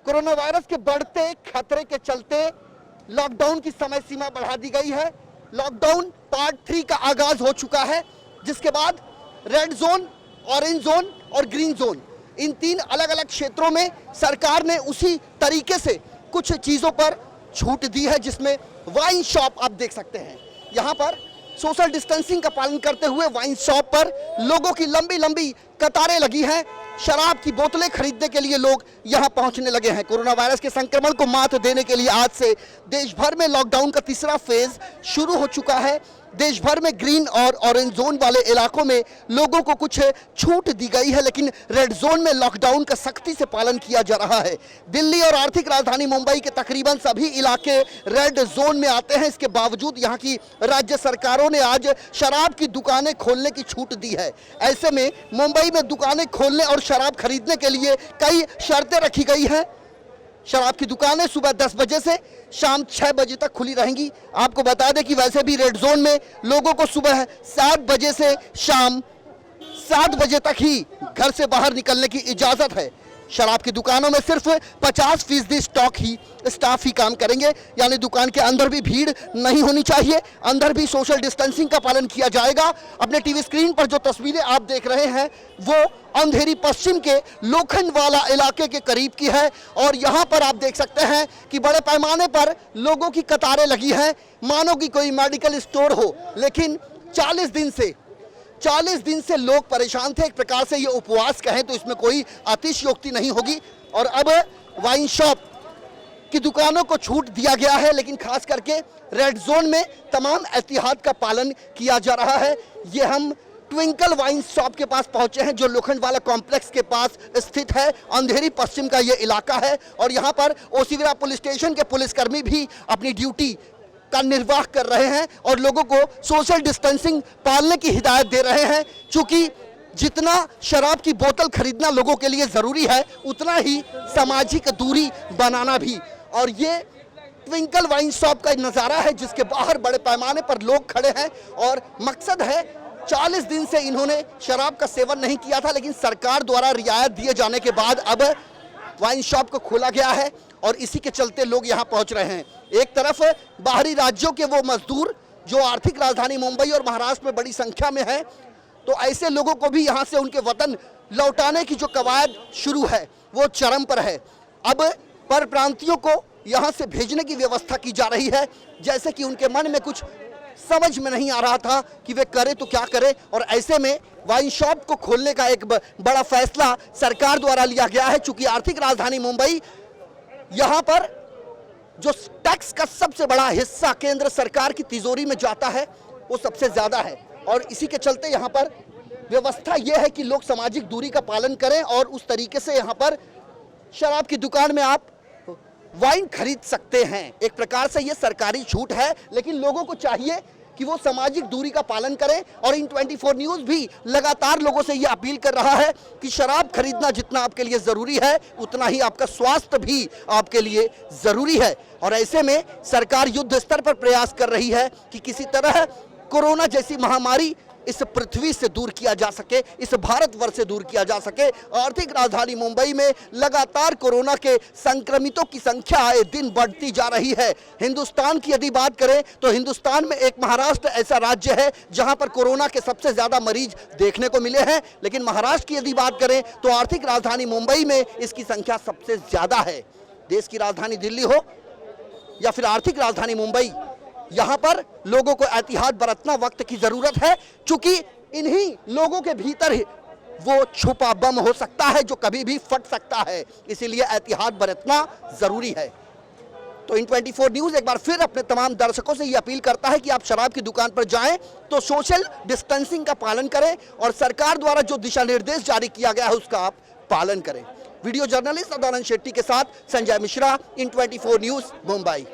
Corona virus के बढ़ते खतरे के चलते लॉकडाउन की समय सीमा बढ़ा दी गई है। लॉकडाउन पार्ट 3 का आगाज हो चुका है, जिसके बाद रेड जोन, ऑरेंज जोन और ग्रीन जोन, इन 3 अलग अलग क्षेत्रों में सरकार ने उसी तरीके से कुछ चीजों पर छूट दी है, जिसमें वाइन शॉप आप देख सकते हैं। यहाँ पर सोशल डिस्टेंसिंग का पालन करते हुए वाइन शॉप पर लोगों की लंबी लंबी कतारें लगी हैं। शराब की बोतलें खरीदने के लिए लोग यहां पहुंचने लगे हैं। कोरोना वायरस के संक्रमण को मात देने के लिए आज से देश भर में लॉकडाउन का तीसरा फेज शुरू हो चुका है। देश भर में ग्रीन और ऑरेंज जोन वाले इलाकों में लोगों को कुछ छूट दी गई है, लेकिन रेड जोन में लॉकडाउन का सख्ती से पालन किया जा रहा है। दिल्ली और आर्थिक राजधानी मुंबई के तकरीबन सभी इलाके रेड जोन में आते हैं। इसके बावजूद यहां की राज्य सरकारों ने आज शराब की दुकानें खोलने की छूट दी है। ऐसे में मुंबई में दुकानें खोलने और शराब खरीदने के लिए कई शर्तें रखी गई हैं। शराब की दुकानें सुबह 10 बजे से शाम 6 बजे तक खुली रहेंगी। आपको बता दें कि वैसे भी रेड जोन में लोगों को सुबह 7 बजे से शाम 7 बजे तक ही घर से बाहर निकलने की इजाजत है। शराब की दुकानों में सिर्फ 50% स्टाफ ही काम करेंगे, यानी दुकान के अंदर भी भीड़ नहीं होनी चाहिए। अंदर भी सोशल डिस्टेंसिंग का पालन किया जाएगा। अपने टीवी स्क्रीन पर जो तस्वीरें आप देख रहे हैं वो अंधेरी पश्चिम के लोखंडवाला इलाके के करीब की है, और यहाँ पर आप देख सकते हैं कि बड़े पैमाने पर लोगों की कतारें लगी हैं, मानो कि कोई मेडिकल स्टोर हो। लेकिन 40 दिन से लोग परेशान थे। एक प्रकार से ये उपवास कहें तो इसमें कोई अतिशयोक्ति नहीं होगी। और अब वाइन शॉप की दुकानों को छूट दिया गया है, लेकिन खास करके रेड जोन में तमाम एहतियात का पालन किया जा रहा है। ये हम ट्विंकल वाइन शॉप के पास पहुंचे हैं, जो लोखंडवाला कॉम्प्लेक्स के पास स्थित है। अंधेरी पश्चिम का ये इलाका है, और यहाँ पर ओसिवरा पुलिस स्टेशन के पुलिसकर्मी भी अपनी ड्यूटी का निर्वाह कर रहे हैं और लोगों को सोशल डिस्टेंसिंग पालने की हिदायत दे रहे हैं। चूंकि जितना शराब की बोतल खरीदना लोगों के लिए जरूरी है, उतना ही सामाजिक दूरी बनाना भी। और ये ट्विंकल वाइन शॉप का नज़ारा है, जिसके बाहर बड़े पैमाने पर लोग खड़े हैं, और मकसद है 40 दिन से इन्होंने शराब का सेवन नहीं किया था, लेकिन सरकार द्वारा रियायत दिए जाने के बाद अब वाइन शॉप को खोला गया है, और इसी के चलते लोग यहाँ पहुँच रहे हैं। एक तरफ बाहरी राज्यों के वो मजदूर जो आर्थिक राजधानी मुंबई और महाराष्ट्र में बड़ी संख्या में है, तो ऐसे लोगों को भी यहाँ से उनके वतन लौटाने की जो कवायद शुरू है वो चरम पर है। अब परप्रांतियों को यहाँ से भेजने की व्यवस्था की जा रही है, जैसे कि उनके मन में कुछ समझ में नहीं आ रहा था कि वे करे तो क्या करे। और ऐसे में वाइन शॉप को खोलने का एक बड़ा फैसला सरकार द्वारा लिया गया है। चूंकि आर्थिक राजधानी मुंबई, यहाँ पर जो टैक्स का सबसे बड़ा हिस्सा केंद्र सरकार की तिजोरी में जाता है वो सबसे ज्यादा है, और इसी के चलते यहाँ पर व्यवस्था यह है कि लोग सामाजिक दूरी का पालन करें, और उस तरीके से यहाँ पर शराब की दुकान में आप वाइन खरीद सकते हैं। एक प्रकार से ये सरकारी छूट है, लेकिन लोगों को चाहिए कि वो सामाजिक दूरी का पालन करें। और इन 24 न्यूज़ भी लगातार लोगों से ये अपील कर रहा है कि शराब खरीदना जितना आपके लिए ज़रूरी है, उतना ही आपका स्वास्थ्य भी आपके लिए ज़रूरी है। और ऐसे में सरकार युद्ध स्तर पर प्रयास कर रही है कि किसी तरह कोरोना जैसी महामारी इस पृथ्वी से दूर किया जा सके, इस भारतवर्ष से दूर किया जा सके। आर्थिक राजधानी मुंबई में लगातार कोरोना के संक्रमितों की संख्या आए दिन बढ़ती जा रही है। हिंदुस्तान की यदि बात करें तो हिंदुस्तान में एक महाराष्ट्र ऐसा राज्य है जहां पर कोरोना के सबसे ज्यादा मरीज देखने को मिले हैं, लेकिन महाराष्ट्र की यदि बात करें तो आर्थिक राजधानी मुंबई में इसकी संख्या सबसे ज्यादा है। देश की राजधानी दिल्ली हो या फिर आर्थिक राजधानी मुंबई, यहाँ पर लोगों को एहतियात बरतना वक्त की जरूरत है, क्योंकि इन्हीं लोगों के भीतर ही वो छुपा बम हो सकता है जो कभी भी फट सकता है। इसीलिए एहतियात बरतना जरूरी है। तो इन 24 न्यूज़ एक बार फिर अपने तमाम दर्शकों से ये अपील करता है कि आप शराब की दुकान पर जाएं तो सोशल डिस्टेंसिंग का पालन करें, और सरकार द्वारा जो दिशा निर्देश जारी किया गया है उसका आप पालन करें। वीडियो जर्नलिस्ट सदानंद शेट्टी के साथ संजय मिश्रा, इन 24 न्यूज़, मुंबई।